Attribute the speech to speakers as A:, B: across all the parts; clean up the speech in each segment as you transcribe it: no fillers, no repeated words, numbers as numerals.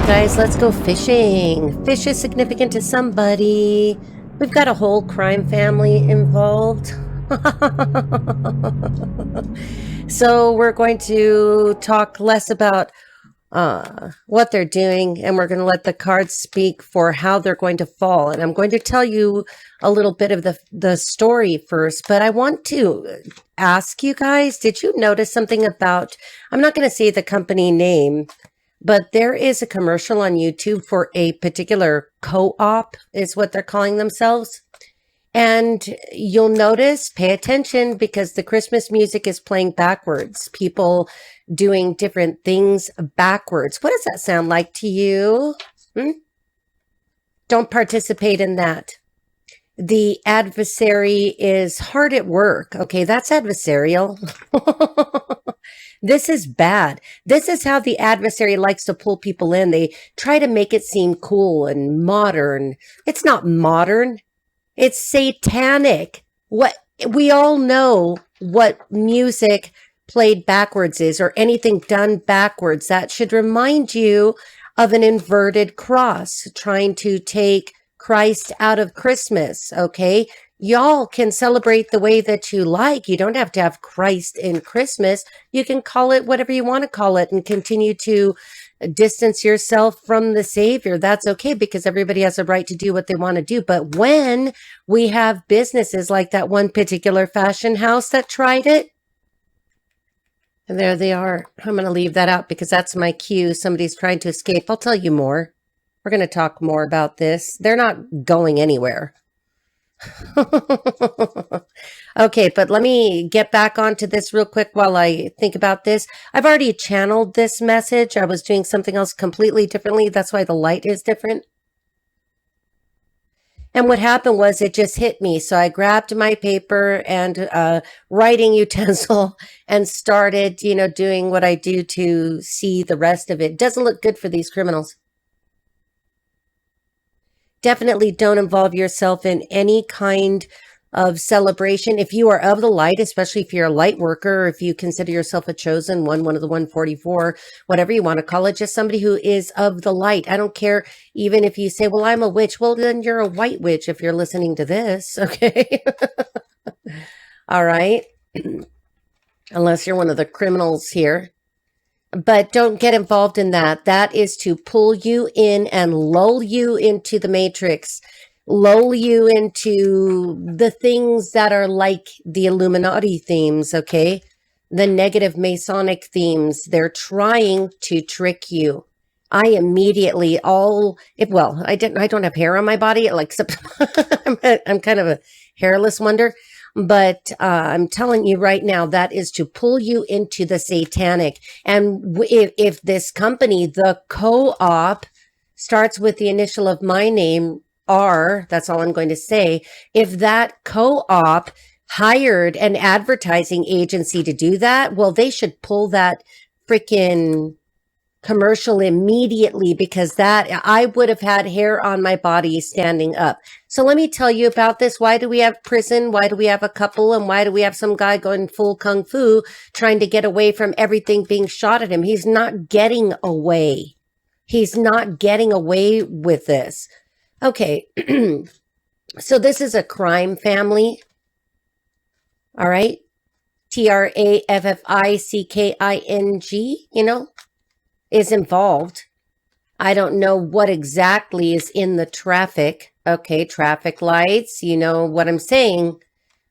A: Guys, let's go fishing. Fish is significant to somebody. We've got a whole crime family involved. So we're going to talk less about what they're doing, and we're going to let the cards speak for how they're going to fall. And I'm going to tell you a little bit of the story first, but I want to ask you guys, did you notice something about, I'm not going to say the company name, but there is a commercial on YouTube for a particular co-op, is what they're calling themselves. And you'll notice, pay attention, because the Christmas music is playing backwards. People doing different things backwards. What does that sound like to you? Don't participate in that. The adversary is hard at work. Okay, that's adversarial. This is bad. This is how the adversary likes to pull people in. They try to make it seem cool and modern. It's not modern. It's satanic. What we all know what music played backwards is, or anything done backwards. That should remind you of an inverted cross, trying to take Christ out of Christmas. Okay. Y'all can celebrate the way that you like. You don't have to have Christ in Christmas. You can call it whatever you want to call it and continue to distance yourself from the Savior. That's okay, because everybody has a right to do what they want to do. But when we have businesses like that one particular fashion house that tried it, and there they are. I'm going to leave that out because that's my cue. Somebody's trying to escape. I'll tell you more. We're going to talk more about this. They're not going anywhere. Okay, but let me get back onto this real quick while I think about this. I've already channeled this message. I was doing something else completely differently. That's why the light is different. And what happened was it just hit me. So I grabbed my paper and writing utensil and started, doing what I do to see the rest of it. Doesn't look good for these criminals. Definitely don't involve yourself in any kind of celebration. If you are of the light, especially if you're a light worker, or if you consider yourself a chosen one of the 144, whatever you want to call it, just somebody who is of the light. I don't care even if you say, well, I'm a witch. Well, then you're a white witch if you're listening to this. Okay. All right. Unless you're one of the criminals here. But don't get involved in that. That is to pull you in and lull you into the matrix, lull you into the things that are like the Illuminati themes, okay? The negative Masonic themes. They're trying to trick you. I immediately I don't have hair on my body, except I'm kind of a hairless wonder. But I'm telling you right now, that is to pull you into the satanic. And if this company, the co-op, starts with the initial of my name, R, that's all I'm going to say. If that co-op hired an advertising agency to do that, well, they should pull that freaking commercial immediately, because that I would have had hair on my body standing up. So let me tell you about this. Why do we have prison? Why do we have a couple? And why do we have some guy going full kung fu trying to get away from everything being shot at him? He's not getting away. He's not getting away with this. Okay. So this is a crime family. All right. Trafficking, is involved. I don't know what exactly is in the traffic. Okay, traffic lights, you know what I'm saying.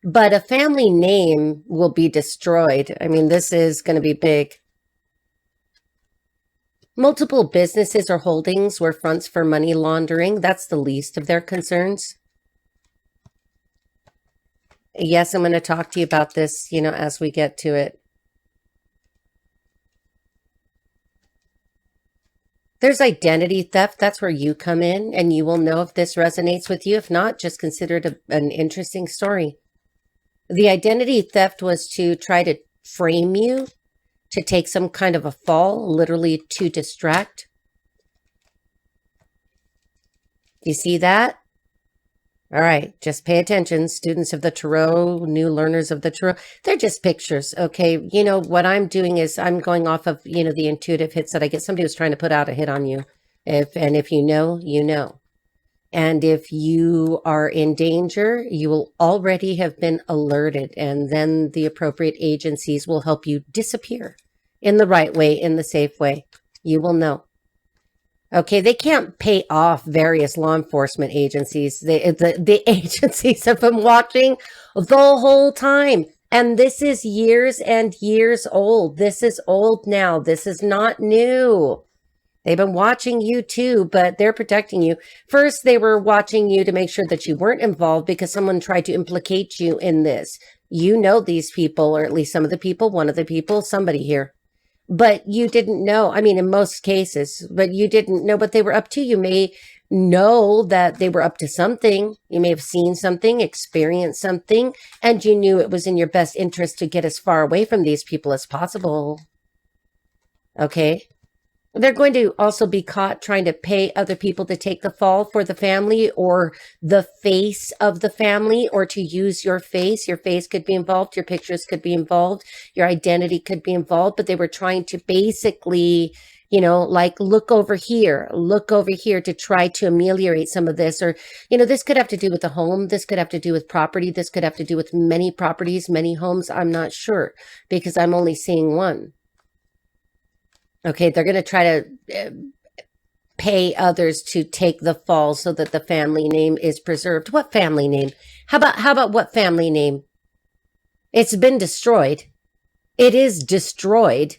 A: But a family name will be destroyed. I mean, this is going to be big. Multiple businesses or holdings were fronts for money laundering. That's the least of their concerns. Yes, I'm going to talk to you about this, as we get to it. There's identity theft. That's where you come in, and you will know if this resonates with you. If not, just consider it an interesting story. The identity theft was to try to frame you, to take some kind of a fall, literally to distract. You see that? All right, just pay attention. Students of the Tarot, new learners of the Tarot, they're just pictures, okay? What I'm doing is I'm going off of, the intuitive hits that I get. Somebody was trying to put out a hit on you. If you know, you know. And if you are in danger, you will already have been alerted, and then the appropriate agencies will help you disappear in the right way, in the safe way. You will know. Okay, they can't pay off various law enforcement agencies. The agencies have been watching the whole time. And this is years and years old. This is old now. This is not new. They've been watching you too, but they're protecting you. First, they were watching you to make sure that you weren't involved because someone tried to implicate you in this. You know these people, or at least some of the people, one of the people, somebody here. But you didn't know. I mean, in most cases, but you didn't know what they were up to. You may know that they were up to something. You may have seen something, experienced something, and you knew it was in your best interest to get as far away from these people as possible. Okay? They're going to also be caught trying to pay other people to take the fall for the family, or the face of the family, or to use your face. Your face could be involved. Your pictures could be involved. Your identity could be involved. But they were trying to basically, like look over here to try to ameliorate some of this. Or, this could have to do with the home. This could have to do with property. This could have to do with many properties, many homes. I'm not sure because I'm only seeing one. Okay, they're going to try to pay others to take the fall so that the family name is preserved. What family name? How about what family name? It's been destroyed. It is destroyed.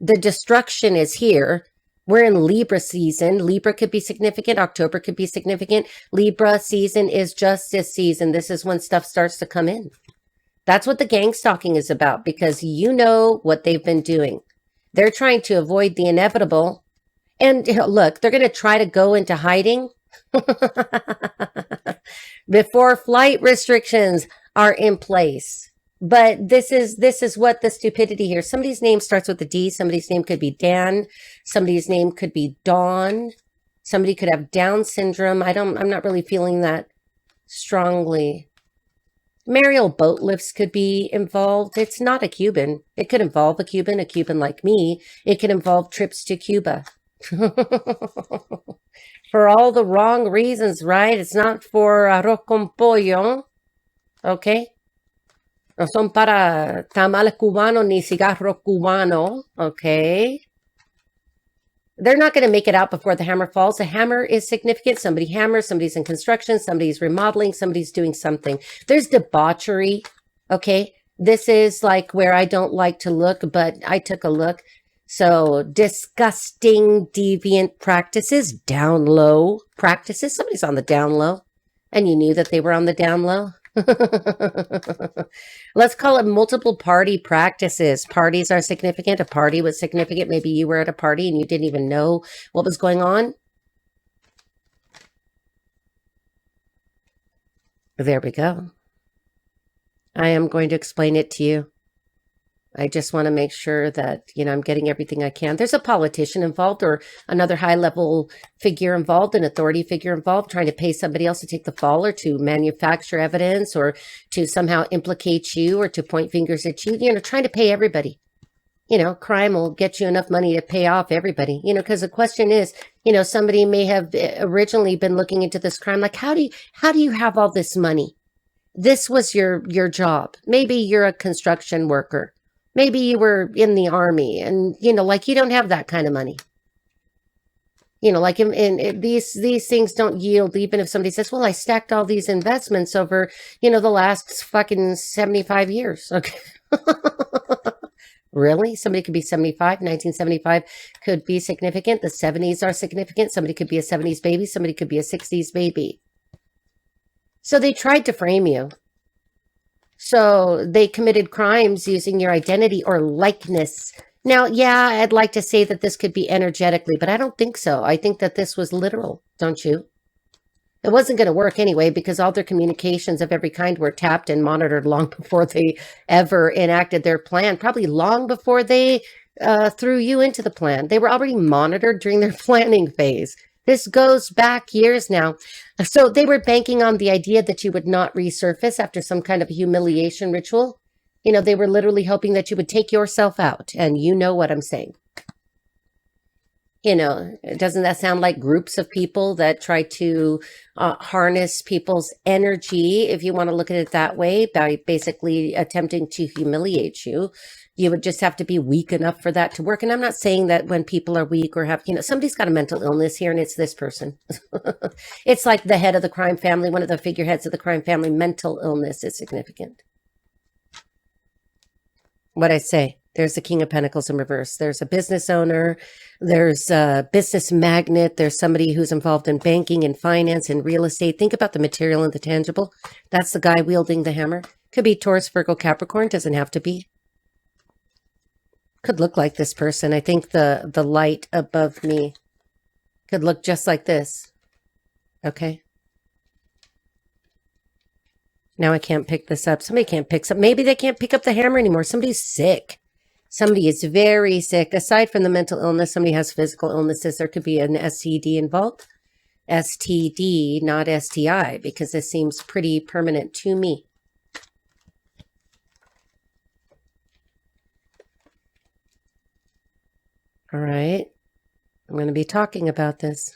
A: The destruction is here. We're in Libra season. Libra could be significant. October could be significant. Libra season is justice season. This is when stuff starts to come in. That's what the gang stalking is about, because you know what they've been doing. They're trying to avoid the inevitable. And look, they're going to try to go into hiding before flight restrictions are in place. But this is what the stupidity here. Somebody's name starts with a D. Somebody's name could be Dan. Somebody's name could be Dawn. Somebody could have Down syndrome. I'm not really feeling that strongly. Mariel boat lifts could be involved. It's not a Cuban. It could involve a Cuban like me. It could involve trips to Cuba. For all the wrong reasons, right? It's not for arroz con pollo. Okay? No son para tamales cubanos ni cigarro cubano. Okay? They're not going to make it out before the hammer falls. The hammer is significant. Somebody hammers, somebody's in construction, somebody's remodeling, somebody's doing something. There's debauchery. Okay. This is like where I don't like to look, but I took a look. So disgusting, deviant practices, down low practices. Somebody's on the down low, and you knew that they were on the down low. Let's call it multiple party practices. Parties are significant. A party was significant. Maybe you were at a party and you didn't even know what was going on. There we go. I am going to explain it to you. I just want to make sure that, I'm getting everything I can. There's a politician involved, or another high-level figure involved, an authority figure involved, trying to pay somebody else to take the fall, or to manufacture evidence, or to somehow implicate you, or to point fingers at you, trying to pay everybody. Crime will get you enough money to pay off everybody, because the question is, somebody may have originally been looking into this crime. Like, how do you have all this money? This was your job. Maybe you're a construction worker. Maybe you were in the army, and, you don't have that kind of money. Like in these things don't yield, even if somebody says, well, I stacked all these investments over, the last fucking 75 years. Okay. Really? Somebody could be 75, 1975 could be significant. The 70s are significant. Somebody could be a 70s baby. Somebody could be a 60s baby. So they tried to frame you. So they committed crimes using your identity or likeness. Now, yeah, I'd like to say that this could be energetically, but I don't think so. I think that this was literal, don't you? It wasn't going to work anyway, because all their communications of every kind were tapped and monitored long before they ever enacted their plan, probably long before they threw you into the plan. They were already monitored during their planning phase. This goes back years now. So they were banking on the idea that you would not resurface after some kind of humiliation ritual. They were literally hoping that you would take yourself out. And you know what I'm saying. You know, doesn't that sound like groups of people that try to harness people's energy, if you want to look at it that way, by basically attempting to humiliate you? You would just have to be weak enough for that to work. And I'm not saying that when people are weak or have, you know, somebody's got a mental illness here and it's this person. It's like the head of the crime family, one of the figureheads of the crime family. Mental illness is significant. What I say, there's the King of Pentacles in reverse. There's a business owner. There's a business magnate. There's somebody who's involved in banking and finance and real estate. Think about the material and the tangible. That's the guy wielding the hammer. Could be Taurus, Virgo, Capricorn. Doesn't have to be. Could look like this person. I think the light above me could look just like this. Okay. Now I can't pick this up. Somebody can't pick up. Maybe they can't pick up the hammer anymore. Somebody's sick. Somebody is very sick. Aside from the mental illness, somebody has physical illnesses. There could be an STD involved. STD, not STI, because this seems pretty permanent to me. All right. I'm going to be talking about this.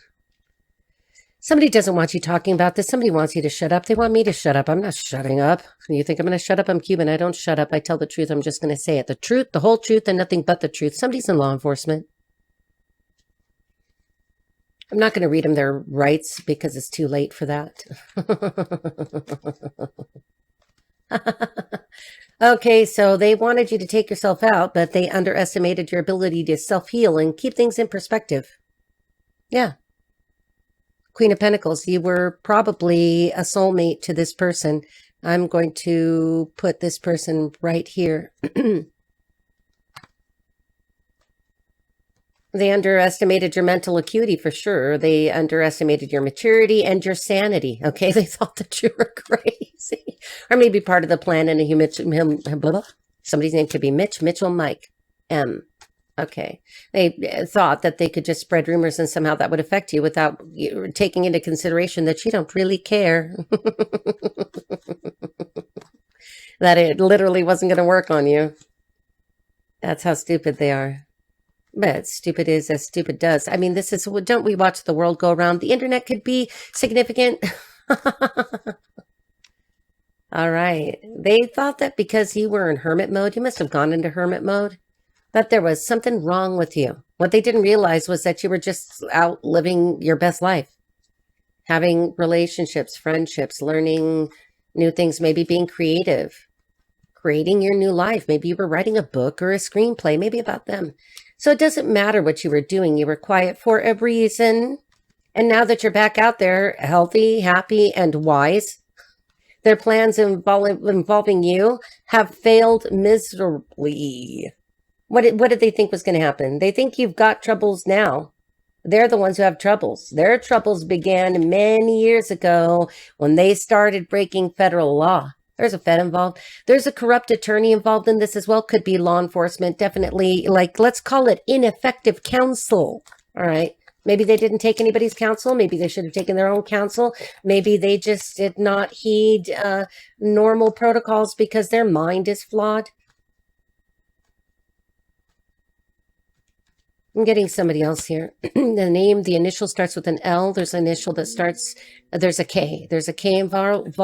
A: Somebody doesn't want you talking about this. Somebody wants you to shut up. They want me to shut up. I'm not shutting up. You think I'm going to shut up? I'm Cuban. I don't shut up. I tell the truth. I'm just going to say it. The truth, the whole truth, and nothing but the truth. Somebody's in law enforcement. I'm not going to read them their rights because it's too late for that. Okay, so they wanted you to take yourself out, but they underestimated your ability to self-heal and keep things in perspective. Yeah. Queen of Pentacles, you were probably a soulmate to this person. I'm going to put this person right here. They underestimated your mental acuity for sure. They underestimated your maturity and your sanity. Okay, they thought that you were crazy. Or maybe part of the plan in a human, somebody's name could be Mitch, Mitchell, Mike, M. Okay. They thought that they could just spread rumors and somehow that would affect you without taking into consideration that you don't really care. That it literally wasn't going to work on you. That's how stupid they are. But stupid is as stupid does. I mean, this is, don't we watch the world go around? The internet could be significant. All right. They thought that because you were in hermit mode, you must have gone into hermit mode, that there was something wrong with you. What they didn't realize was that you were just out living your best life, having relationships, friendships, learning new things, maybe being creative, creating your new life. Maybe you were writing a book or a screenplay, maybe about them. So it doesn't matter what you were doing. You were quiet for a reason. And now that you're back out there, healthy, happy, and wise, their plans involving you have failed miserably. What did they think was going to happen? They think you've got troubles now. They're the ones who have troubles. Their troubles began many years ago when they started breaking federal law. There's a Fed involved. There's a corrupt attorney involved in this as well. Could be law enforcement. Definitely, like, let's call it ineffective counsel. All right. Maybe they didn't take anybody's counsel. Maybe they should have taken their own counsel. Maybe they just did not heed normal protocols because their mind is flawed. I'm getting somebody else here. The initial starts with an L. There's an initial that starts, there's a K. There's a K involved.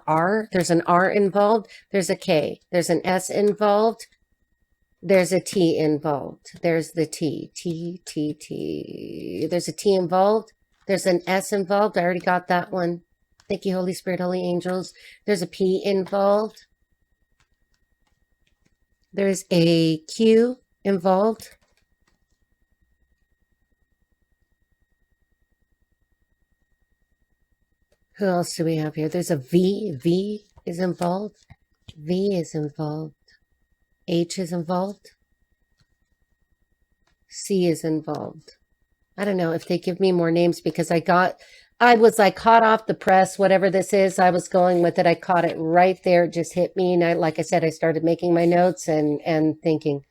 A: R. There's an R involved. There's a K. There's an S involved. There's a T involved. There's the T. T. There's a T involved. There's an S involved. I already got that one. Thank you, Holy Spirit, Holy Angels. There's a P involved. There's a Q involved. Who else do we have here? There's a V. V is involved. V is involved. H is involved. C is involved. I don't know if they give me more names because I was like hot off the press, whatever this is. I was going with it. I caught it right there. It just hit me. And like I said, I started making my notes and thinking.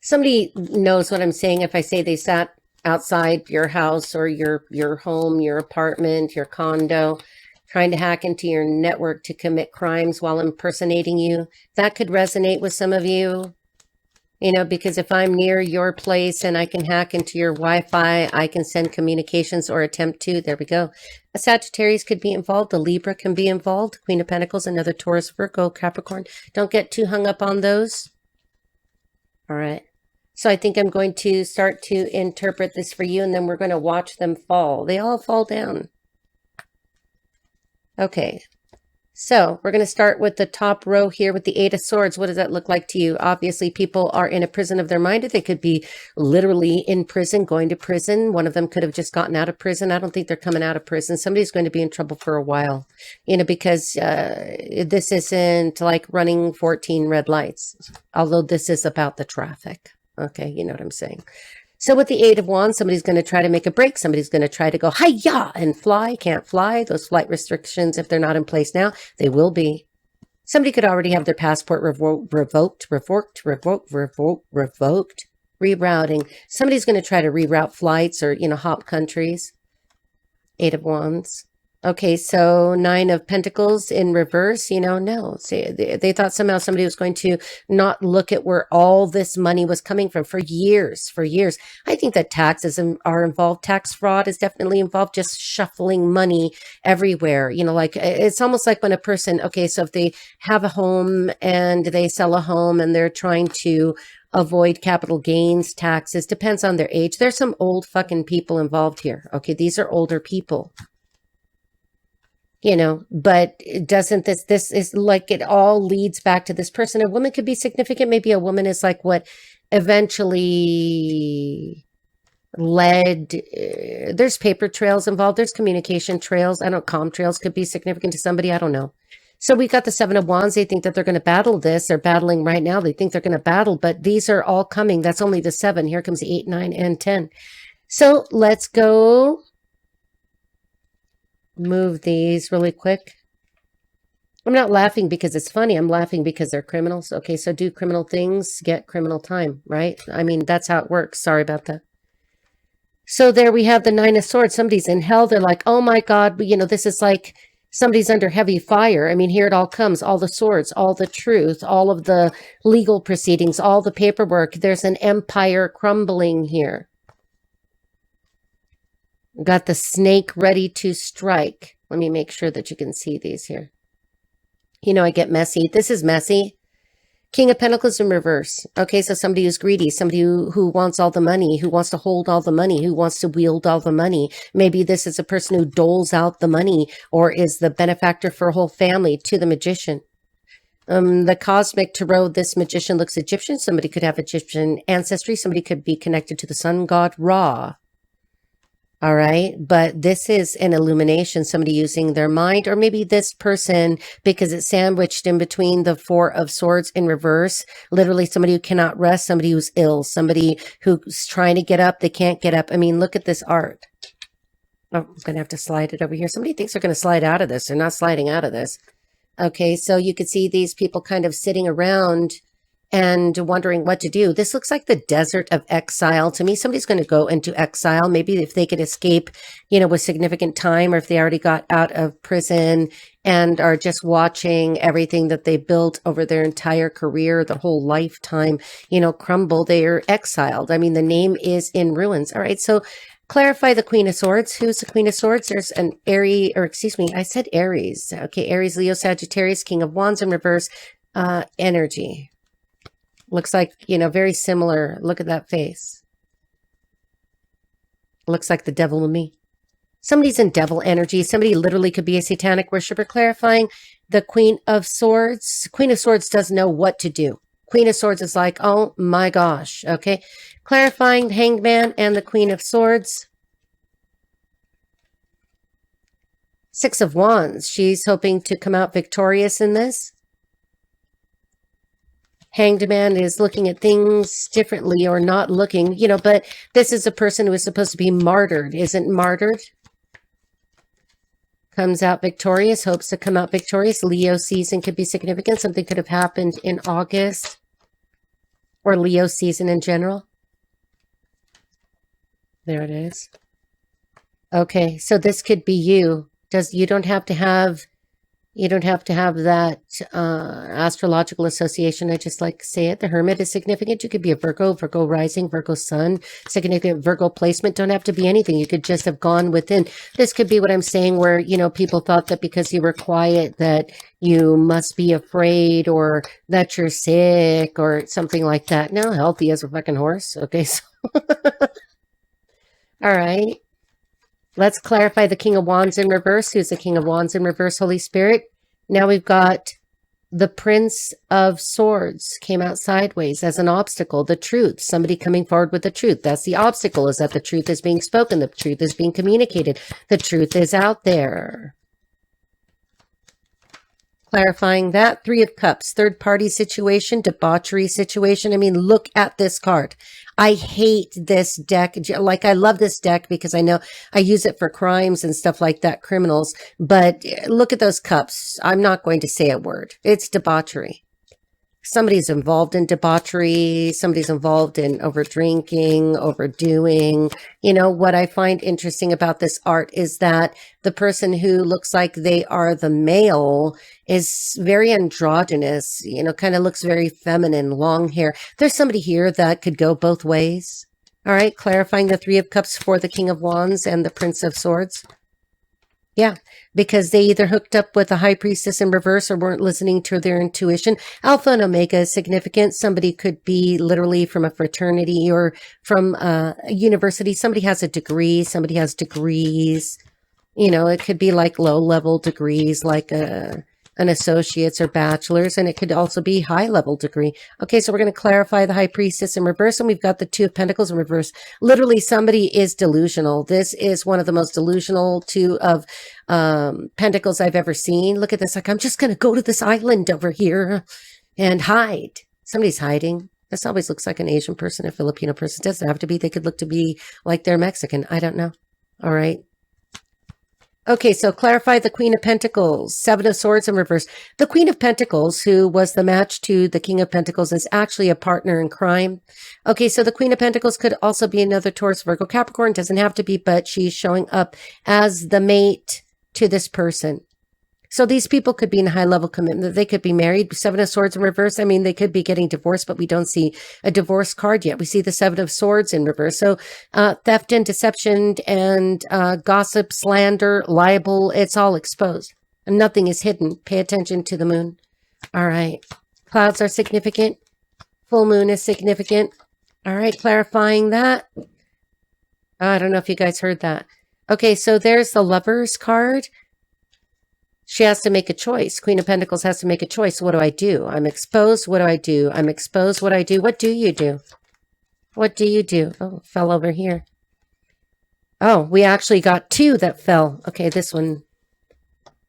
A: Somebody knows what I'm saying if I say they sat outside your house or your home, your apartment, your condo, trying to hack into your network to commit crimes while impersonating you. That could resonate with some of you. You know, because if I'm near your place and I can hack into your Wi-Fi, I can send communications or attempt to. There we go. A Sagittarius could be involved. A Libra can be involved. Queen of Pentacles, another Taurus, Virgo, Capricorn. Don't get too hung up on those. All right. So I think I'm going to start to interpret this for you, and then we're going to watch them fall. They all fall down. Okay. So we're going to start with the top row here with the Eight of Swords. What does that look like to you? Obviously, people are in a prison of their mind, or they could be literally in prison, going to prison. One of them could have just gotten out of prison. I don't think they're coming out of prison. Somebody's going to be in trouble for a while, you know, because this isn't like running 14 red lights, although this is about the traffic. Okay, you know what I'm saying. So with the Eight of Wands, somebody's going to try to make a break. Somebody's going to try to go hi-ya and fly. Can't fly. Those flight restrictions, if they're not in place now, they will be. Somebody could already have their passport revoked, rerouting. Somebody's going to try to reroute flights or, you know, hop countries. Eight of Wands. Okay, so Nine of Pentacles in reverse, you know, no. See, they thought somehow somebody was going to not look at where all this money was coming from for years, I think that taxes are involved. Tax fraud is definitely involved, just shuffling money everywhere. You know, like it's almost like when a person, okay, so if they have a home and they sell a home and they're trying to avoid capital gains taxes, depends on their age. There's some old fucking people involved here. Okay, these are older people. You know, but doesn't this is like it all leads back to this person. A woman could be significant. Maybe a woman is like what eventually led, there's paper trails involved. There's communication trails. I don't, comm trails could be significant to somebody. I don't know. So we got the Seven of Wands. They think that they're going to battle this. They're battling right now. They think they're going to battle, but these are all coming. That's only the 7. Here comes the 8, 9, and 10. So let's go move these really quick. I'm not laughing because it's funny. I'm laughing because they're criminals. Okay, so do criminal things, get criminal time, right? I mean, that's how it works. Sorry about that. So there we have the 9 of Swords. Somebody's in hell. They're like, oh my God, you know, this is like somebody's under heavy fire. I mean, here it all comes, all the swords, all the truth, all of the legal proceedings, all the paperwork. There's an empire crumbling here. Got the snake ready to strike. Let me make sure that you can see these here. You know, I get messy. This is messy. King of Pentacles in reverse. Okay, so somebody who's greedy, somebody who wants all the money, who wants to hold all the money, who wants to wield all the money. Maybe this is a person who doles out the money or is the benefactor for a whole family to the magician. The cosmic tarot, this magician looks Egyptian. Somebody could have Egyptian ancestry. Somebody could be connected to the sun god Ra. All right. But this is an illumination, somebody using their mind, or maybe this person, because it's sandwiched in between the 4 of Swords in reverse, literally somebody who cannot rest, somebody who's ill, somebody who's trying to get up. They can't get up. I mean, look at this art. Oh, I'm going to have to slide it over here. Somebody thinks they're going to slide out of this. They're not sliding out of this. Okay. So you could see these people kind of sitting around and wondering what to do. This looks like the desert of exile to me. Somebody's going to go into exile. Maybe if they could escape, you know, with significant time, or if they already got out of prison and are just watching everything that they built over their entire career, the whole lifetime, you know, crumble. They are exiled. I mean, the name is in ruins. All right. So clarify the Queen of Swords. Who's the Queen of Swords? There's an Aries, or excuse me, I said Aries. Okay. Aries, Leo, Sagittarius, King of Wands in reverse, energy. Looks like, you know, very similar. Look at that face. Looks like the devil in me. Somebody's in devil energy. Somebody literally could be a satanic worshiper. Clarifying the Queen of Swords. Queen of Swords doesn't know what to do. Queen of Swords is like, oh my gosh. Okay. Clarifying the Hanged Man and the Queen of Swords. 6 of Wands. She's hoping to come out victorious in this. Hanged Man is looking at things differently or not looking, you know, but this is a person who is supposed to be martyred, isn't martyred. Comes out victorious, hopes to come out victorious. Leo season could be significant. Something could have happened in August, or Leo season in general. There it is. Okay, so this could be you. You don't have to have You don't have to have that astrological association. I just like to say it. The Hermit is significant. You could be a Virgo, Virgo rising, Virgo sun, significant Virgo placement. Don't have to be anything. You could just have gone within. This could be what I'm saying where, you know, people thought that because you were quiet that you must be afraid or that you're sick or something like that. No, healthy as a fucking horse. Okay, so all right. Let's clarify the King of Wands in reverse. Who's the King of Wands in reverse, Holy Spirit? Now we've got the Prince of Swords came out sideways as an obstacle. The truth, somebody coming forward with the truth. That's the obstacle, is that the truth is being spoken. The truth is being communicated. The truth is out there. Clarifying that. Three of Cups, third party situation, debauchery situation. I mean, look at this card. I hate this deck. Like, I love this deck because I know I use it for crimes and stuff like that, criminals. But look at those cups. I'm not going to say a word. It's debauchery. Somebody's involved in debauchery. Somebody's involved in over drinking, overdoing. You know, what I find interesting about this art is that the person who looks like they are the male is very androgynous, you know, kind of looks very feminine, long hair. There's somebody here that could go both ways. All right, clarifying the Three of Cups for the King of Wands and the Prince of Swords. Yeah, because they either hooked up with a high priestess in reverse or weren't listening to their intuition. Alpha and Omega is significant. Somebody could be literally from a fraternity or from a university. Somebody has a degree. Somebody has degrees. You know, it could be like low-level degrees, like an associate's or bachelor's, and it could also be high-level degree. Okay, so we're going to clarify the High Priestess in reverse, and we've got the Two of Pentacles in reverse. Literally, somebody is delusional. This is one of the most delusional Two of Pentacles I've ever seen. Look at this. Like, I'm just going to go to this island over here and hide. Somebody's hiding. This always looks like an Asian person, a Filipino person. It doesn't have to be. They could look to be like they're Mexican. I don't know. All right. Okay, so clarify the Queen of Pentacles, Seven of Swords in reverse. The Queen of Pentacles, who was the match to the King of Pentacles, is actually a partner in crime. Okay, so the Queen of Pentacles could also be another Taurus, Virgo, Capricorn. Doesn't have to be, but she's showing up as the mate to this person. So these people could be in a high-level commitment. They could be married. Seven of Swords in reverse. I mean, they could be getting divorced, but we don't see a divorce card yet. We see the Seven of Swords in reverse. So theft and deception and gossip, slander, libel, it's all exposed. And nothing is hidden. Pay attention to the moon. All right. Clouds are significant. Full moon is significant. All right, clarifying that. I don't know if you guys heard that. Okay, so there's the Lovers card. She has to make a choice. Queen of Pentacles has to make a choice. What do I do? I'm exposed. What do I do? I'm exposed. What do I do? What do you do? What do you do? Oh, fell over here. Oh, we actually got two that fell. Okay, this one.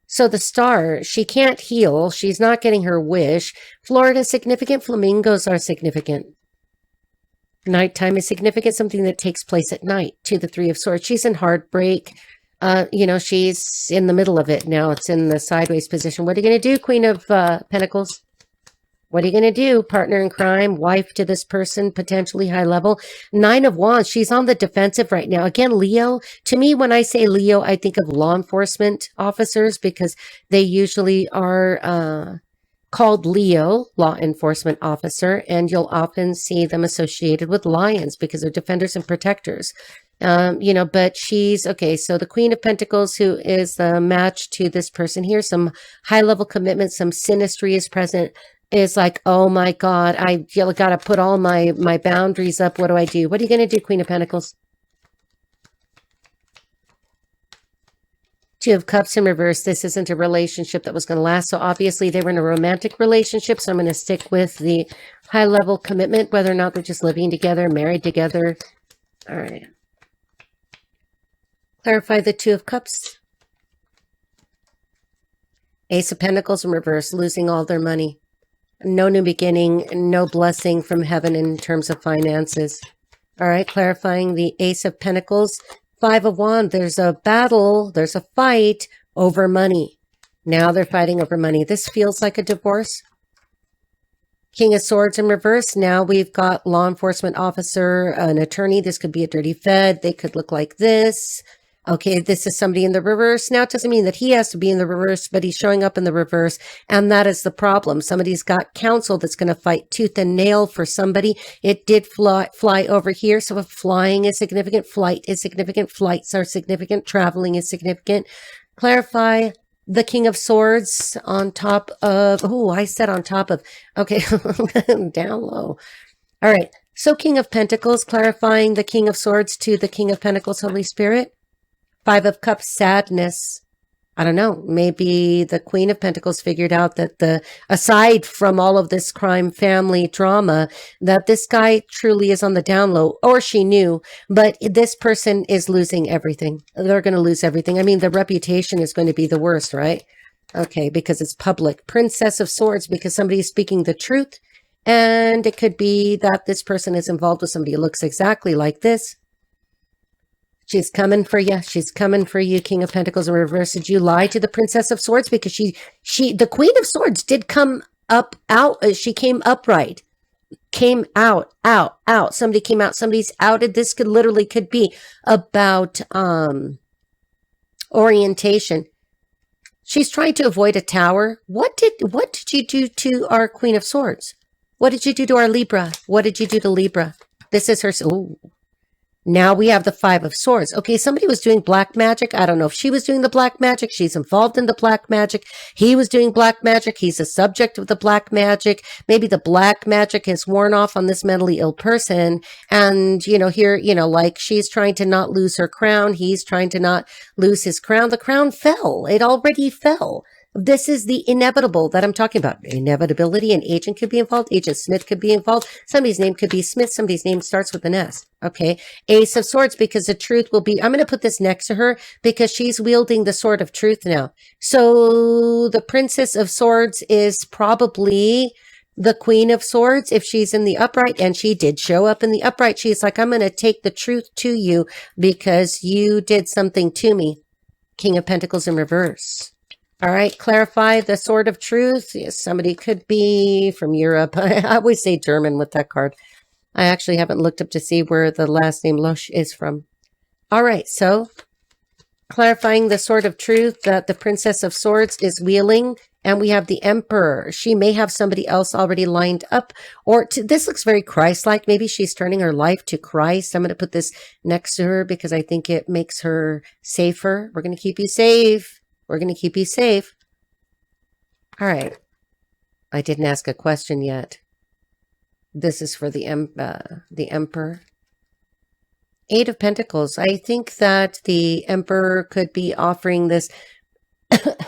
A: So the Star, she can't heal. She's not getting her wish. Florida is significant. Flamingos are significant. Nighttime is significant. Something that takes place at night. To the Three of Swords. She's in heartbreak. You know, she's in the middle of it now. It's in the sideways position. What are you going to do, Queen of Pentacles? What are you going to do? Partner in crime, wife to this person, potentially high level. Nine of Wands. She's on the defensive right now. Again, Leo. To me, when I say Leo, I think of law enforcement officers because they usually are called Leo, law enforcement officer, and you'll often see them associated with lions because they're defenders and protectors. You know, but she's okay. So the Queen of Pentacles, who is the match to this person here, some high level commitment, some synastry is present, is like, oh my God, I got to put all my boundaries up. What do I do? What are you going to do, Queen of Pentacles? Two of Cups in reverse. This isn't a relationship that was going to last. So obviously they were in a romantic relationship. So I'm going to stick with the high level commitment, whether or not they're just living together, married together. All right. Clarify the Two of Cups. Ace of Pentacles in reverse, losing all their money. No new beginning, no blessing from heaven in terms of finances. All right, clarifying the Ace of Pentacles. Five of Wands, there's a battle, there's a fight over money. Now they're fighting over money. This feels like a divorce. King of Swords in reverse. Now we've got law enforcement officer, an attorney. This could be a dirty fed. They could look like this. Okay, this is somebody in the reverse. Now, it doesn't mean that he has to be in the reverse, but he's showing up in the reverse. And that is the problem. Somebody's got counsel that's going to fight tooth and nail for somebody. It did fly over here. So if flying is significant, flight is significant, flights are significant, traveling is significant. Clarify the King of Swords on top of, oh, I said on top of, okay, down low. All right. So King of Pentacles, clarifying the King of Swords to the King of Pentacles, Holy Spirit. Five of Cups, sadness. I don't know. Maybe the Queen of Pentacles figured out that aside from all of this crime family drama, that this guy truly is on the down low, or she knew, but this person is losing everything. They're going to lose everything. I mean, the reputation is going to be the worst, right? Okay, because it's public. Princess of Swords, because somebody is speaking the truth. And it could be that this person is involved with somebody who looks exactly like this. She's coming for you. She's coming for you, King of Pentacles in reverse. Did you lie to the Princess of Swords? Because the Queen of Swords did come out. She came upright. Came out. Somebody came out. Somebody's outed. This could be about orientation. She's trying to avoid a tower. What did you do to our Queen of Swords? What did you do to our Libra? What did you do to Libra? This is her. Ooh. Now we have the Five of Swords. Okay, somebody was doing black magic. I don't know if she was doing the black magic. She's involved in the black magic. He was doing black magic. He's a subject of the black magic. Maybe the black magic has worn off on this mentally ill person. And, here, like she's trying to not lose her crown. He's trying to not lose his crown. The crown fell. It already fell. This is the inevitable that I'm talking about. Inevitability. An agent could be involved. Agent Smith could be involved. Somebody's name could be Smith. Somebody's name starts with an S. Okay. Ace of Swords, because the truth will be, I'm going to put this next to her because she's wielding the sword of truth now. So the Princess of Swords is probably the Queen of Swords if she's in the upright, and she did show up in the upright. She's like, I'm going to take the truth to you because you did something to me. King of Pentacles in reverse. All right, clarify the sword of truth. Yes, somebody could be from Europe. I always say German with that card. I actually haven't looked up to see where the last name Losch is from. All right, so clarifying the sword of truth that the Princess of Swords is wielding, and we have the Emperor. She may have somebody else already lined up, or this looks very Christ-like. Maybe she's turning her life to Christ. I'm going to put this next to her because I think it makes her safer. We're going to keep you safe. We're going to keep you safe. All right. I didn't ask a question yet. This is for the Emperor. Eight of Pentacles. I think that the Emperor could be offering this,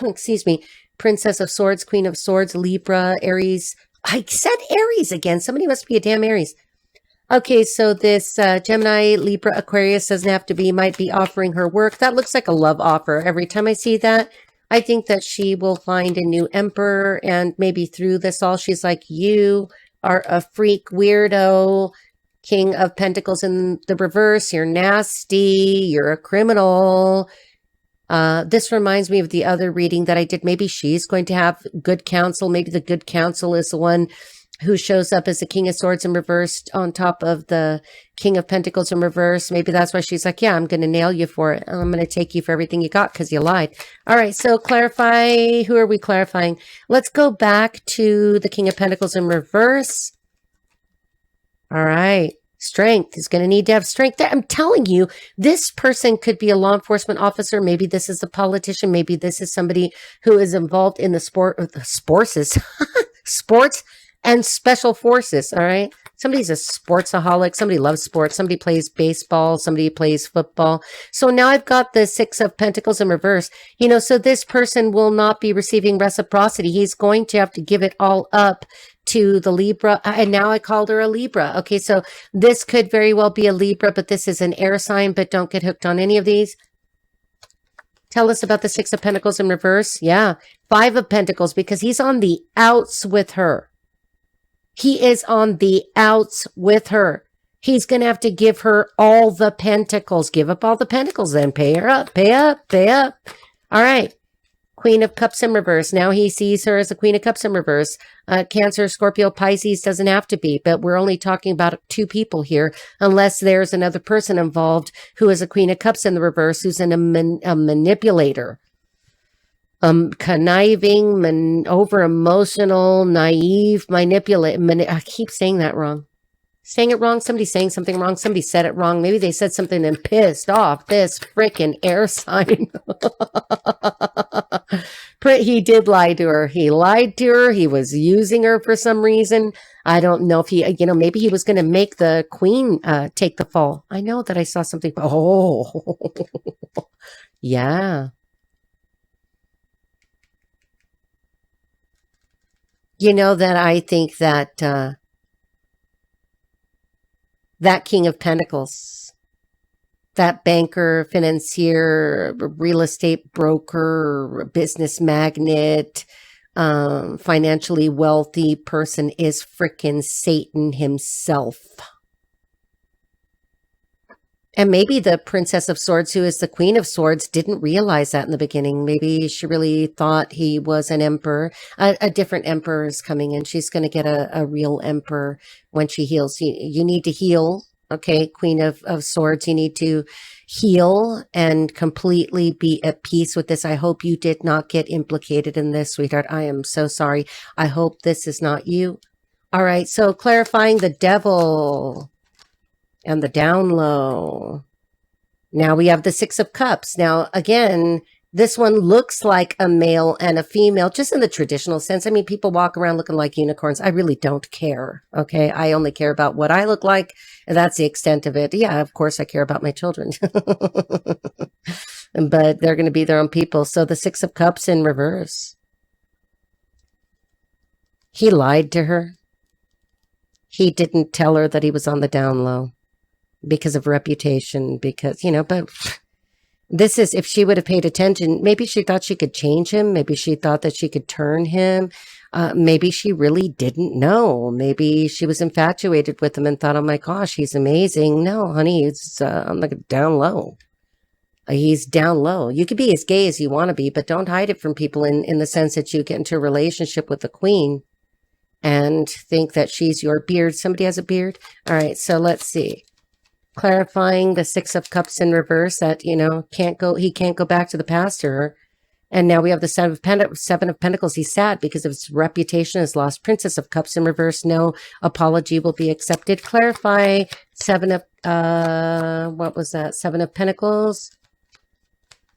A: excuse me, Princess of Swords, Queen of Swords, Libra, Aries. I said Aries again. Somebody must be a damn Aries. Okay, so this Gemini, Libra, Aquarius doesn't have to be, might be offering her work. That looks like a love offer. Every time I see that, I think that she will find a new emperor, and maybe through this all, she's like, you are a freak weirdo, King of Pentacles in the reverse. You're nasty. You're a criminal. This reminds me of the other reading that I did. Maybe she's going to have good counsel. Maybe the good counsel is the one who shows up as the King of Swords in reverse on top of the King of Pentacles in reverse. Maybe that's why she's like, yeah, I'm going to nail you for it. I'm going to take you for everything you got because you lied. All right, so clarify. Who are we clarifying? Let's go back to the King of Pentacles in reverse. All right. Strength is going to need to have strength. I'm telling you, this person could be a law enforcement officer. Maybe this is a politician. Maybe this is somebody who is involved in the sports and special forces. All right. Somebody's a sportsaholic. Somebody loves sports. Somebody plays baseball. Somebody plays football. So now I've got the Six of Pentacles in reverse. So this person will not be receiving reciprocity. He's going to have to give it all up to the Libra. And now I called her a Libra. Okay. So this could very well be a Libra, but this is an air sign, but don't get hooked on any of these. Tell us about the Six of Pentacles in reverse. Yeah. Five of Pentacles, because he's on the outs with her. He is on the outs with her. He's going to have to give her all the pentacles. Give up all the pentacles then. Pay her up, pay up, pay up. All right. Queen of Cups in reverse. Now he sees her as a Queen of Cups in reverse. Cancer, Scorpio, Pisces doesn't have to be, but we're only talking about two people here, unless there's another person involved who is a Queen of Cups in the reverse, who's a manipulator. Conniving, over emotional, naive, I keep saying that wrong. Saying it wrong. Somebody's saying something wrong. Somebody said it wrong. Maybe they said something and pissed off this freaking air sign. He did lie to her. He lied to her. He was using her for some reason. I don't know if he, maybe he was going to make the queen take the fall. I know that I saw something. Oh, yeah. You know that I think that that King of Pentacles, that banker, financier, real estate broker, business magnate, financially wealthy person is frickin' Satan himself. And maybe the Princess of Swords, who is the Queen of Swords, didn't realize that in the beginning. Maybe she really thought he was an emperor. A different emperor is coming in. She's going to get a real emperor when she heals. You need to heal, okay, Queen of Swords. You need to heal and completely be at peace with this. I hope you did not get implicated in this, sweetheart. I am so sorry. I hope this is not you. All right, so clarifying the devil and the down low. Now we have the Six of Cups. Now, again, this one looks like a male and a female, just in the traditional sense. I mean, people walk around looking like unicorns. I really don't care, okay? I only care about what I look like, and that's the extent of it. Yeah, of course, I care about my children. But they're going to be their own people. So the Six of Cups in reverse. He lied to her. He didn't tell her that he was on the down low. Because of reputation, because, but this is, if she would have paid attention, maybe she thought she could change him. Maybe she thought that she could turn him. Maybe she really didn't know. Maybe she was infatuated with him and thought, oh my gosh, he's amazing. No, honey, he's on the down low. He's down low. You could be as gay as you want to be, but don't hide it from people in the sense that you get into a relationship with the queen and think that she's your beard. Somebody has a beard. All right. So let's see. Clarifying the Six of Cups in reverse, that, he can't go back to the past to her. And now we have the Seven of Pentacles. He's sad because of his reputation is lost. Princess of Cups in reverse. No apology will be accepted. Clarify Seven of, what was that? Seven of Pentacles.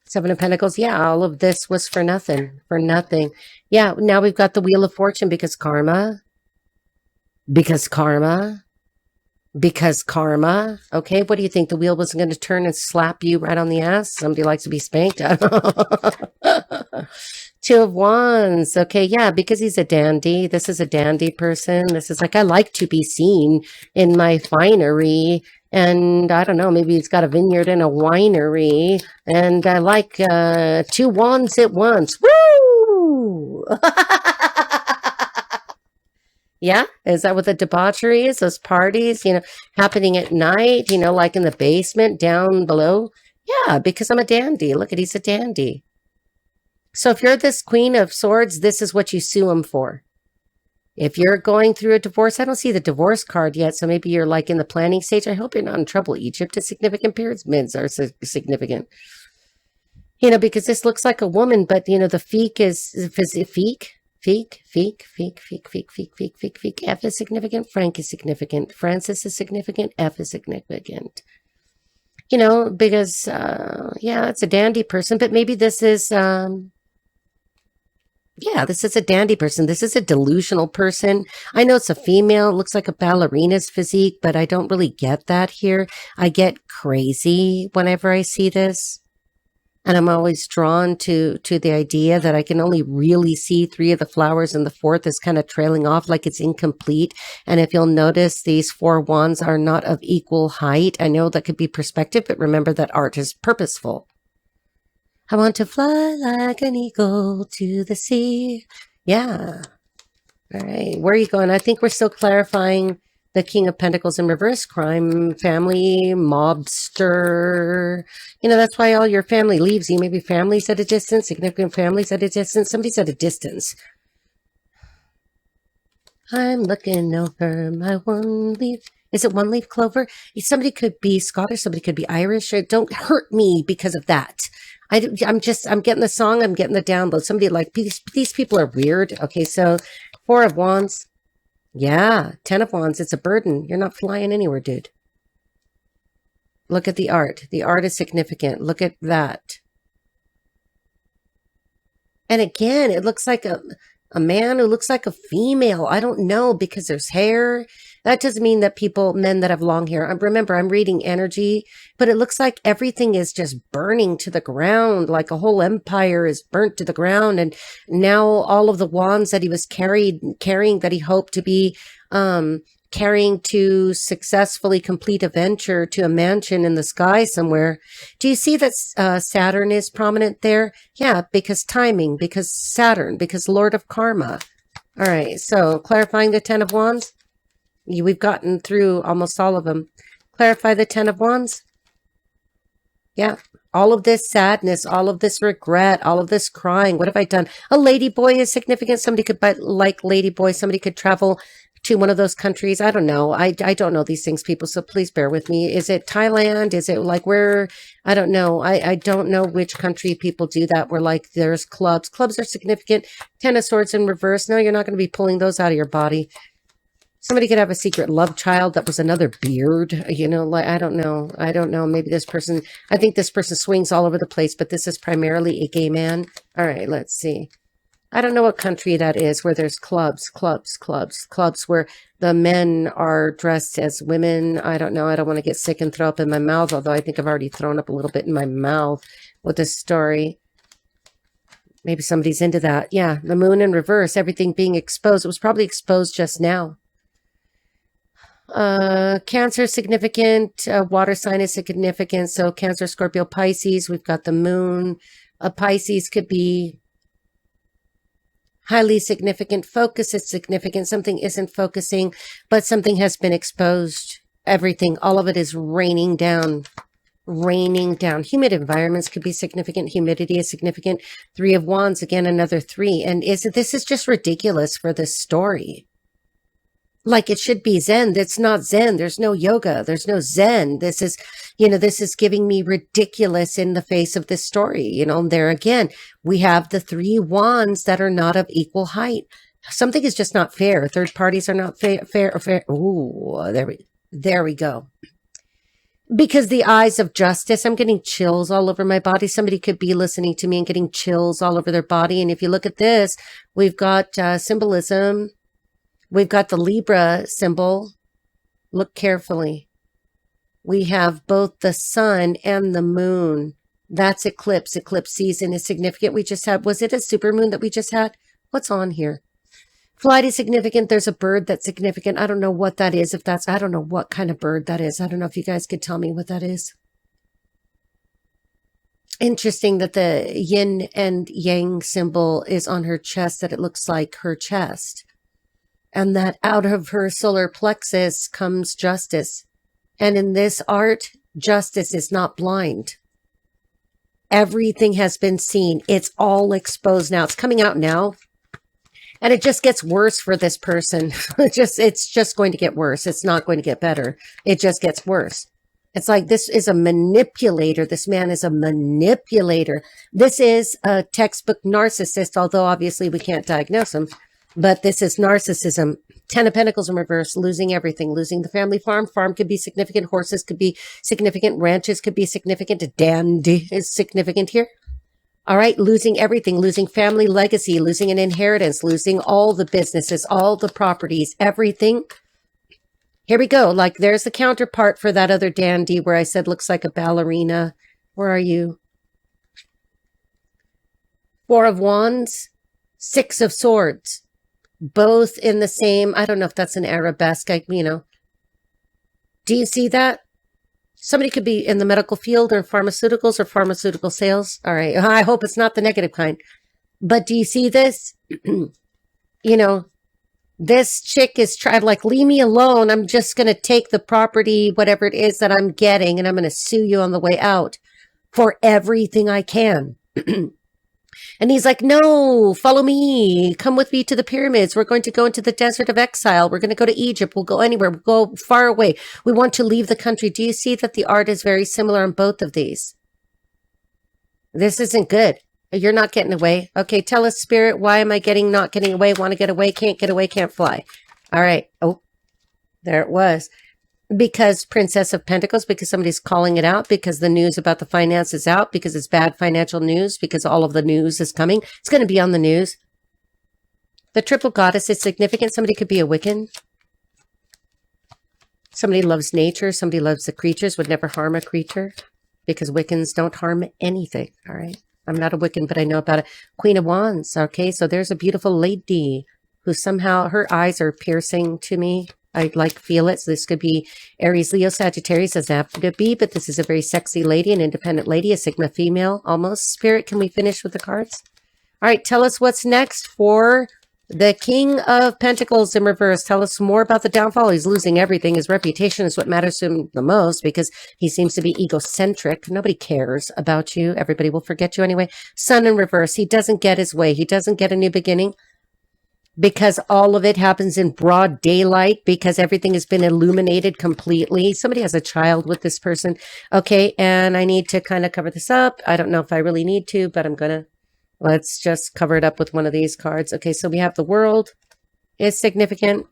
A: Seven of Pentacles. Yeah, all of this was for nothing. For nothing. Yeah, now we've got the Wheel of Fortune because karma. Okay, what do you think? The wheel wasn't going to turn and slap you right on the ass? Somebody likes to be spanked. Two of Wands. Okay, yeah, because he's a dandy. This is a dandy person. This is like, I like to be seen in my finery. And I don't know, maybe he's got a vineyard and a winery. And I like two wands at once. Woo! Yeah, is that what the debauchery is? Those parties, happening at night, like in the basement down below? Yeah, because I'm a dandy. Look at, he's a dandy. So if you're this Queen of Swords, this is what you sue him for. If you're going through a divorce, I don't see the divorce card yet, so maybe you're like in the planning stage. I hope you're not in trouble. Egypt is significant. Periods are significant. Because this looks like a woman, but, the feek is feek. Feek. F is significant. Frank is significant. Francis is significant. F is significant. Because, it's a dandy person, but maybe this is, this is a dandy person. This is a delusional person. I know it's a female. It looks like a ballerina's physique, but I don't really get that here. I get crazy whenever I see this. And I'm always drawn to the idea that I can only really see three of the flowers and the fourth is kind of trailing off like it's incomplete. And if you'll notice, these four wands are not of equal height. I know that could be perspective, but remember that art is purposeful. I want to fly like an eagle to the sea. Yeah. All right. Where are you going? I think we're still clarifying The King of Pentacles in reverse, crime, family, mobster. You know, that's why all your family leaves you. Maybe families at a distance, significant families at a distance, somebody's at a distance. I'm looking over my one leaf. Is it one leaf clover? Somebody could be Scottish, somebody could be Irish. Don't hurt me because of that. I'm getting the song, I'm getting the download. Somebody like, these people are weird. Okay, so 4 of Wands. Yeah, 10 of Wands. It's a burden. You're not flying anywhere, dude. Look at the art. The art is significant. Look at that. And again, it looks like a man who looks like a female. I don't know, because there's hair. That doesn't mean that men that have long hair. Remember, I'm reading energy, but it looks like everything is just burning to the ground, like a whole empire is burnt to the ground. And now all of the wands that he was carrying that he hoped to be carrying to successfully complete a venture to a mansion in the sky somewhere. Do you see that Saturn is prominent there? Yeah, because timing, because Saturn, because Lord of Karma. All right, so clarifying the 10 of Wands. We've gotten through almost all of them. Clarify the 10 of Wands. Yeah. All of this sadness, all of this regret, all of this crying. What have I done? A ladyboy is significant. Somebody could like ladyboy. Somebody could travel to one of those countries. I don't know. I don't know these things, people. So please bear with me. Is it Thailand? Is it like where? I don't know. I don't know which country people do that where like there's clubs. Clubs are significant. 10 of Swords in reverse. No, you're not going to be pulling those out of your body. Somebody could have a secret love child that was another beard, you know, like, I don't know. Maybe this person, I think this person swings all over the place, but this is primarily a gay man. All right, let's see. I don't know what country that is where there's clubs where the men are dressed as women. I don't know. I don't want to get sick and throw up in my mouth, although I think I've already thrown up a little bit in my mouth with this story. Maybe somebody's into that. Yeah, the moon in reverse, everything being exposed. It was probably exposed just now. Cancer is significant. Water sign is significant. So Cancer, Scorpio, Pisces. We've got the moon. Pisces could be highly significant. Focus is significant. Something isn't focusing, but something has been exposed. Everything, all of it is raining down. Humid environments could be significant. Humidity is significant. 3 of Wands, again, another 3. And this is just ridiculous for this story. Like it should be Zen. It's not Zen. There's no yoga. There's no Zen. This is giving me ridiculous in the face of this story. You know, there again, we have the 3 wands that are not of equal height. Something is just not fair. Third parties are not fair. Ooh, there we go. Because the eyes of justice, I'm getting chills all over my body. Somebody could be listening to me and getting chills all over their body. And if you look at this, we've got symbolism. We've got the Libra symbol. Look carefully. We have both the sun and the moon. That's eclipse. Eclipse season is significant. We just had, was it a supermoon that we just had? What's on here? Flight is significant. There's a bird that's significant. I don't know what that is. I don't know what kind of bird that is. I don't know if you guys could tell me what that is. Interesting that the yin and yang symbol is on her chest, that it looks like her chest. And that out of her solar plexus comes justice. And in this art, justice is not blind. Everything has been seen. It's all exposed now. It's coming out now. And it just gets worse for this person. It's just going to get worse. It's not going to get better. It just gets worse. It's like this is a manipulator. This man is a manipulator. This is a textbook narcissist, although obviously we can't diagnose him. But this is narcissism. 10 of Pentacles in reverse, losing everything, losing the family farm. Farm could be significant. Horses could be significant. Ranches could be significant. A dandy is significant here. All right. Losing everything, losing family legacy, losing an inheritance, losing all the businesses, all the properties, everything. Here we go. Like there's the counterpart for that other dandy where I said looks like a ballerina. Where are you? 4 of Wands, 6 of Swords. Both in the same, I don't know if that's an arabesque, do you see that? Somebody could be in the medical field or pharmaceuticals or pharmaceutical sales. All right. I hope it's not the negative kind. But do you see this? This chick is trying, like, leave me alone. I'm just going to take the property, whatever it is that I'm getting, and I'm going to sue you on the way out for everything I can. And he's like, no, follow me. Come with me to the pyramids. We're going to go into the desert of exile. We're going to go to Egypt. We'll go anywhere. We'll go far away. We want to leave the country. Do you see that the art is very similar on both of these? This isn't good. You're not getting away. Okay, tell us, Spirit, why am I not getting away? Want to get away, can't fly. All right. Oh, there it was. Because Princess of Pentacles, because somebody's calling it out, because the news about the finance is out, because it's bad financial news, because all of the news is coming. It's going to be on the news. The triple goddess is significant. Somebody could be a Wiccan. Somebody loves nature. Somebody loves the creatures, would never harm a creature, because Wiccans don't harm anything. All right. I'm not a Wiccan, but I know about it. Queen of Wands. Okay. So there's a beautiful lady who somehow her eyes are piercing to me. I feel it. So this could be Aries, Leo, Sagittarius. Doesn't have to be, but this is a very sexy lady, an independent lady, a Sigma female, almost. Spirit, can we finish with the cards? All right. Tell us what's next for the King of Pentacles in reverse. Tell us more about the downfall. He's losing everything. His reputation is what matters to him the most because he seems to be egocentric. Nobody cares about you. Everybody will forget you anyway. Sun in reverse. He doesn't get his way. He doesn't get a new beginning, because all of it happens in broad daylight, because everything has been illuminated completely. Somebody has a child with this person. Okay, and I need to kind of cover this up. I don't know if I really need to, but I'm going to. Let's just cover it up with one of these cards. Okay, so we have the World is significant.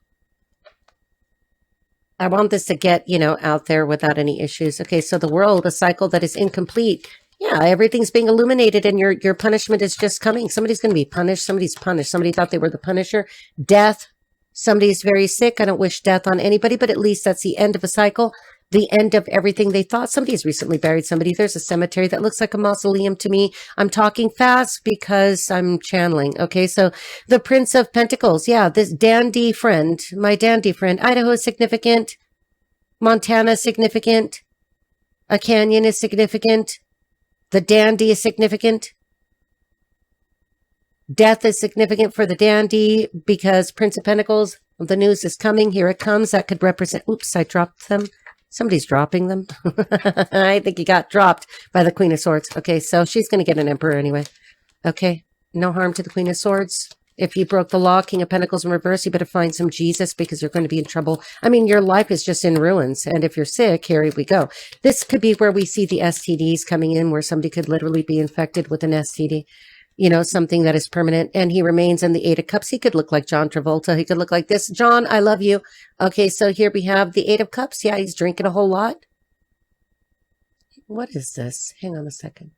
A: I want this to get, out there without any issues. Okay, so the World, a cycle that is incomplete. Yeah, everything's being illuminated and your punishment is just coming. Somebody's going to be punished. Somebody's punished. Somebody thought they were the punisher. Death. Somebody's very sick. I don't wish death on anybody, but at least that's the end of a cycle. The end of everything they thought. Somebody's recently buried somebody. There's a cemetery that looks like a mausoleum to me. I'm talking fast because I'm channeling. Okay, so the Prince of Pentacles. Yeah, this dandy friend, my dandy friend. Idaho is significant. Montana is significant. A canyon is significant. The dandy is significant. Death is significant for the dandy because Prince of Pentacles, the news is coming. Here it comes. That could represent, oops, I dropped them. Somebody's dropping them. I think he got dropped by the Queen of Swords. Okay, so she's going to get an Emperor anyway. Okay, no harm to the Queen of Swords. If you broke the law, King of Pentacles in reverse, you better find some Jesus because you're going to be in trouble. I mean, your life is just in ruins. And if you're sick, here we go. This could be where we see the STDs coming in, where somebody could literally be infected with an STD. Something that is permanent. And he remains in the Eight of Cups. He could look like John Travolta. He could look like this. John, I love you. Okay, so here we have the Eight of Cups. Yeah, he's drinking a whole lot. What is this? Hang on a second.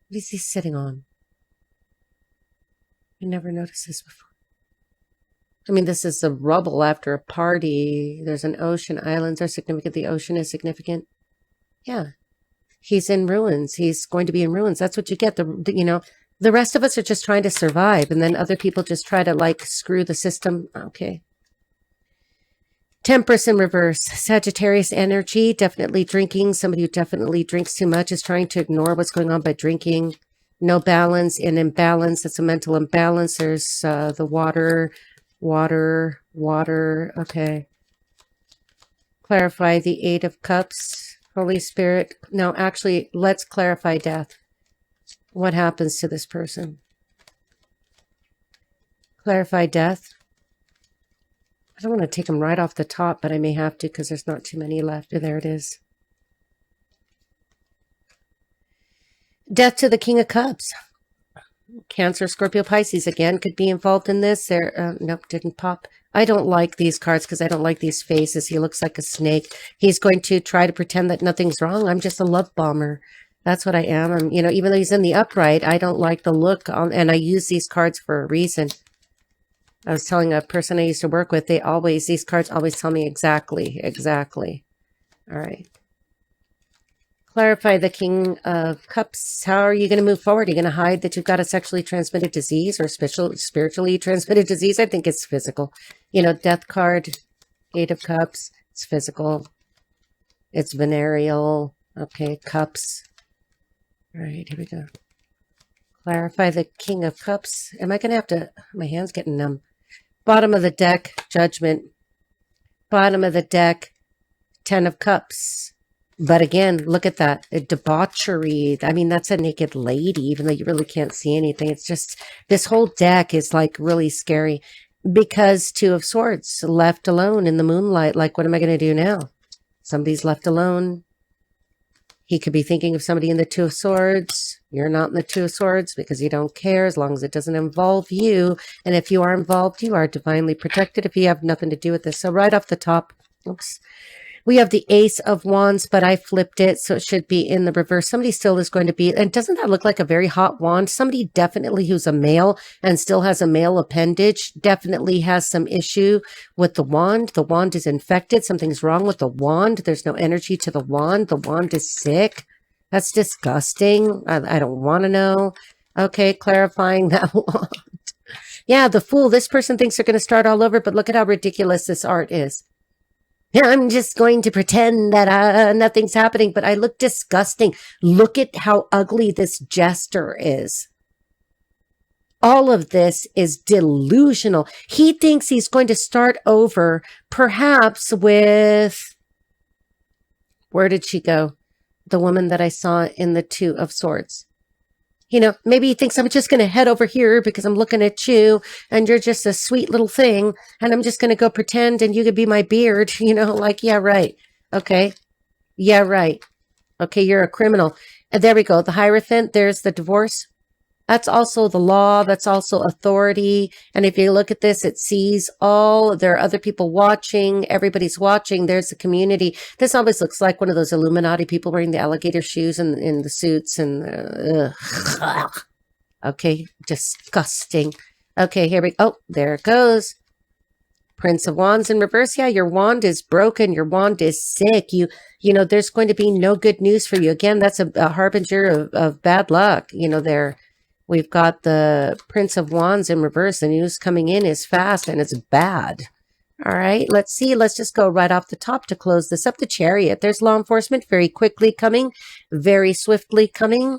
A: What is he sitting on? I never noticed this before. I mean, this is the rubble after a party. There's an ocean. Islands are significant. The ocean is significant. Yeah. He's in ruins. He's going to be in ruins. That's what you get. The rest of us are just trying to survive. And then other people just try to screw the system. Okay. Temperance in reverse. Sagittarius energy. Definitely drinking. Somebody who definitely drinks too much is trying to ignore what's going on by drinking. No balance and imbalance. That's a mental imbalance. There's the water. Okay. Clarify the Eight of Cups. Holy Spirit. No, actually, let's clarify death. What happens to this person? Clarify death. I don't want to take them right off the top, but I may have to because there's not too many left. There it is. Death to the King of Cups. Cancer, Scorpio, Pisces again could be involved in this. Nope, didn't pop. I don't like these cards because I don't like these faces. He looks like a snake. He's going to try to pretend that nothing's wrong. I'm just a love bomber. That's what I am. Even though he's in the upright, I don't like the look on, and I use these cards for a reason. I was telling a person I used to work with, these cards always tell me exactly. All right. Clarify the King of Cups. How are you going to move forward? Are you going to hide that you've got a sexually transmitted disease or spiritually transmitted disease? I think it's physical. Death card, Eight of Cups. It's physical. It's venereal. Okay, cups. All right, here we go. Clarify the King of Cups. Am I going to have to... My hand's getting numb. Bottom of the deck, Judgment. Bottom of the deck, Ten of Cups. But again, look at that. A debauchery. I mean, that's a naked lady, even though you really can't see anything. It's just, this whole deck is like really scary. Because Two of Swords, left alone in the moonlight. Like, what am I going to do now? Somebody's left alone. He could be thinking of somebody in the Two of Swords. You're not in the Two of Swords because you don't care as long as it doesn't involve you. And if you are involved, you are divinely protected if you have nothing to do with this. So right off the top, oops, we have the Ace of Wands, but I flipped it, so it should be in the reverse. Somebody still is going to be, and doesn't that look like a very hot wand? Somebody definitely who's a male and still has a male appendage definitely has some issue with the wand. The wand is infected. Something's wrong with the wand. There's no energy to the wand. The wand is sick. That's disgusting. I don't want to know. Okay, clarifying that wand. Yeah, the Fool. This person thinks they're going to start all over, but look at how ridiculous this art is. I'm just going to pretend that nothing's happening, but I look disgusting. Look at how ugly this jester is. All of this is delusional. He thinks he's going to start over, perhaps with, where did she go? The woman that I saw in the Two of Swords. You know, maybe he thinks I'm just going to head over here because I'm looking at you and you're just a sweet little thing. And I'm just going to go pretend and you could be my beard, you know, like, yeah, right. Okay. Yeah, right. Okay. You're a criminal. And there we go. The Hierophant. There's the divorce. That's also the law. That's also authority. And if you look at this, it sees all, there are other people watching. Everybody's watching. There's the community. This always looks like one of those Illuminati people wearing the alligator shoes and in the suits and, okay. Disgusting. Okay. Here we go. Oh, there it goes. Prince of Wands in reverse. Yeah, your wand is broken. Your wand is sick. You know, there's going to be no good news for you. Again, that's a harbinger of bad luck. You know, we've got the Prince of Wands in reverse. The news coming in is fast and it's bad. All right, let's see. Let's just go right off the top to close this up. The Chariot. There's law enforcement very quickly coming, very swiftly coming.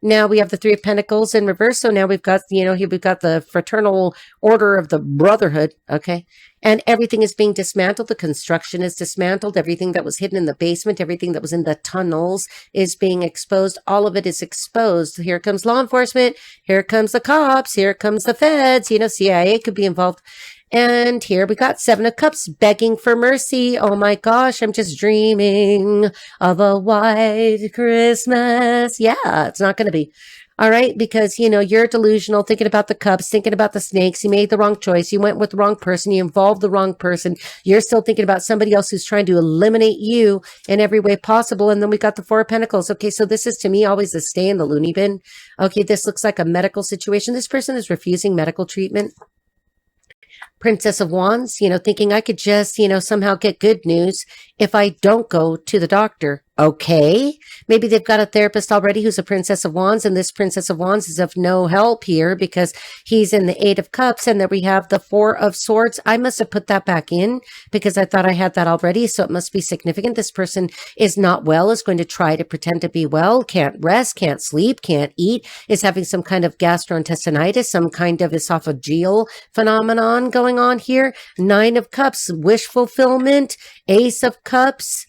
A: Now we have the Three of Pentacles in reverse. So now we've got, you know, here we've got the Fraternal Order of the Brotherhood. Okay. And everything is being dismantled. The construction is dismantled. Everything that was hidden in the basement, everything that was in the tunnels is being exposed. All of it is exposed. Here comes law enforcement. Here comes the cops. Here comes the feds. You know, CIA could be involved. And here we got Seven of Cups begging for mercy. Oh my gosh, I'm just dreaming of a white Christmas. Yeah, it's not going to be. All right, because, you know, you're delusional, thinking about the cups, thinking about the snakes. You made the wrong choice. You went with the wrong person. You involved the wrong person. You're still thinking about somebody else who's trying to eliminate you in every way possible. And then we got the Four of Pentacles. Okay, so this is to me always a stay in the loony bin. Okay, this looks like a medical situation. This person is refusing medical treatment. Princess of Wands, you know, thinking I could just, you know, somehow get good news if I don't go to the doctor. Okay. Maybe they've got a therapist already who's a Princess of Wands, and this Princess of Wands is of no help here because he's in the Eight of Cups, and then we have the Four of Swords. I must have put that back in because I thought I had that already, so it must be significant. This person is not well, is going to try to pretend to be well, can't rest, can't sleep, can't eat, is having some kind of gastrointestinitis, some kind of esophageal phenomenon going on here. Nine of Cups, wish fulfillment, Ace of Cups,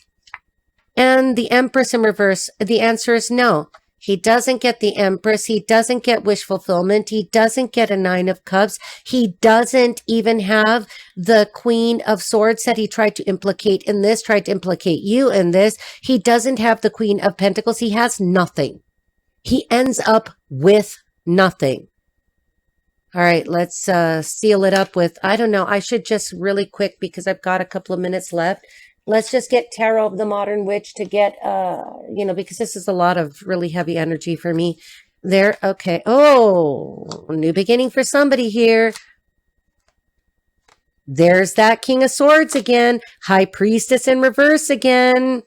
A: and the Empress in reverse. The answer is no. He doesn't get the Empress. He doesn't get wish fulfillment. He doesn't get a Nine of Cups. He doesn't even have the Queen of Swords that he tried to implicate in this, tried to implicate you in this. He doesn't have the Queen of Pentacles. He has nothing. He ends up with nothing. All right, let's seal it up with, I don't know, I should just really quick because I've got a couple of minutes left. Let's just get Tarot of the Modern Witch to get, you know, because this is a lot of really heavy energy for me there. Okay. Oh, new beginning for somebody here. There's that King of Swords again. High Priestess in reverse again.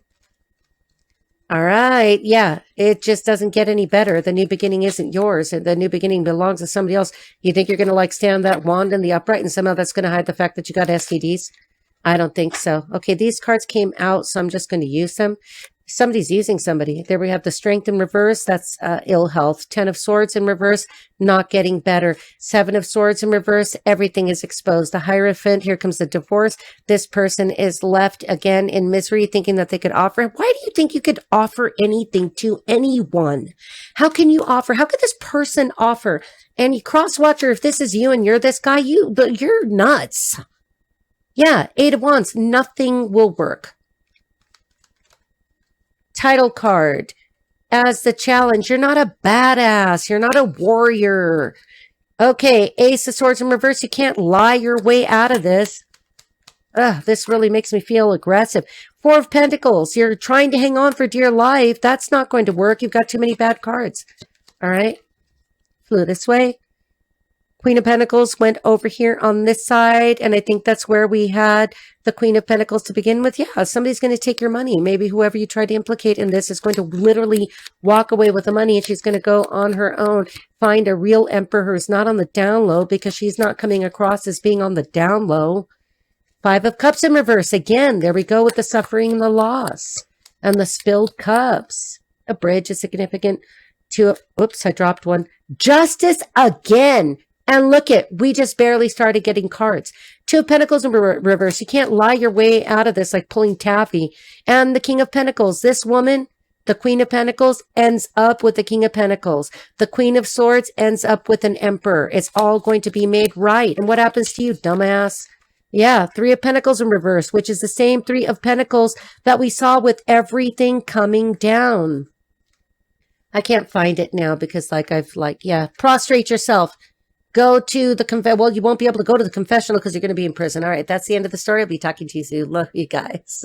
A: All right. Yeah, it just doesn't get any better. The new beginning isn't yours. The new beginning belongs to somebody else. You think you're going to like stand that wand in the upright and somehow that's going to hide the fact that you got STDs? I don't think so. Okay, these cards came out, so I'm just going to use them. Somebody's using somebody. There we have the Strength in reverse. That's ill health. 10 of Swords in reverse, not getting better. 7 of Swords in reverse, everything is exposed. The Hierophant, here comes the divorce. This person is left again in misery, thinking that they could offer. Why do you think you could offer anything to anyone? How can you offer? How could this person offer? And you cross-watcher, if this is you and you're this guy, you're nuts. Yeah, 8 of Wands, nothing will work. Title card as the challenge. You're not a badass. You're not a warrior. Okay, Ace of Swords in reverse. You can't lie your way out of this. This really makes me feel aggressive. 4 of Pentacles. You're trying to hang on for dear life. That's not going to work. You've got too many bad cards. All right. Flew this way. Queen of Pentacles went over here on this side, and I think that's where we had the Queen of Pentacles to begin with. Yeah, somebody's going to take your money. Maybe whoever you try to implicate in this is going to literally walk away with the money, and she's going to go on her own, find a real emperor who's not on the down low, because she's not coming across as being on the down low. 5 of Cups in reverse. Again, there we go with the suffering and the loss and the spilled cups. A bridge is significant. 2 of, oops, I dropped one. Justice again. And look it, we just barely started getting cards. 2 of Pentacles in reverse. You can't lie your way out of this like pulling taffy. And the King of Pentacles. This woman, the Queen of Pentacles, ends up with the King of Pentacles. The Queen of Swords ends up with an Emperor. It's all going to be made right. And what happens to you, dumbass? Yeah, 3 of Pentacles in reverse, which is the same 3 of Pentacles that we saw with everything coming down. I can't find it now because prostrate yourself. Go to the well, you won't be able to go to the confessional because you're going to be in prison. All right, that's the end of the story. I'll be talking to you soon. Love you guys.